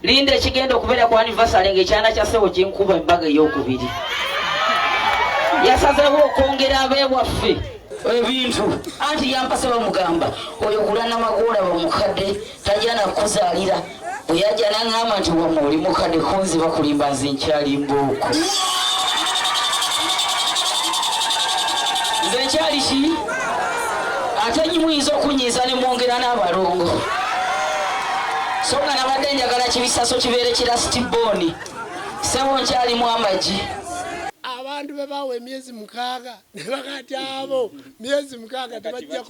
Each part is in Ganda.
Linda ekigenda okubeera ku anniversary ng'ekyana kya ssebo kinkuba embaga ey'okubiri. Yasazeewo okwongera abeewaffe ebintu anti yampase bamugamba oyo Kulanama gw'olaba omukadde tajja nakuzaalira bwe yajja n'aŋŋamba nti wamwe oli mukadde kunzi bakulimba nze nkyali mbooko. Nze nkyali ki? Ate nyimuyinza okunyiiza ne mwongera n'abalongo. So nga nabadde njagala kibisaso kibeere kirasitibbooni. Ssebo nkyalimu amagi. Abantu bebawe emyezi 6 ne bakati abo myezi 6 tebajja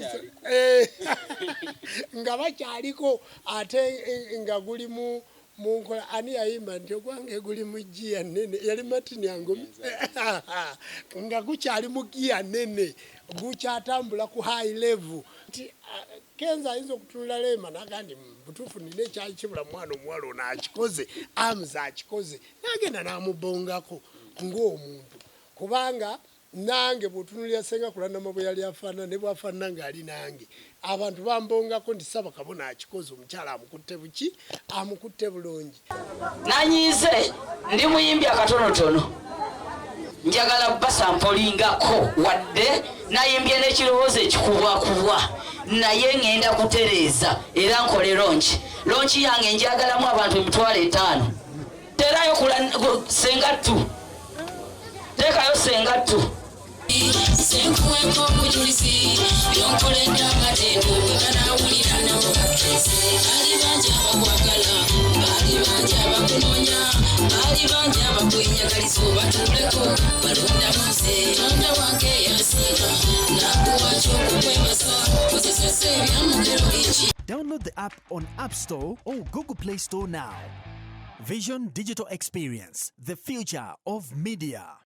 nga bakyaliko ate nga guli mu nkola ani yayimba nti ogwange guli mu giya nene yali matini yangu nga gukyali mu giya nene gukyatambula ku high level nti Kenza ayinza okutunula lema nagandi butuufu nina ekyali kibula mwana omuwala ono akikoze amuza akikoze nagenda namubongako ng'omuntu kubanga nange bw'otunulira Ssenga Kulanama bwe yali afaanana ne bw'afaanana ng'ali nange abantu bambongako nti Ssabakabona akikoze omukyala amukutte buki amukutte bulungi. Nanyize ndi muyimbi akatonotono njagala basampolingako wadde nayimbye n'ekirowoozo ekikubwakubwa naye ngenda kutereeza era nkole lonchi yange njagalamu abantu 5,000 terayo Ssenga tu tekayo Ssenga tu Download the app on App Store or Google Play Store now. Vision Digital Experience, the future of media.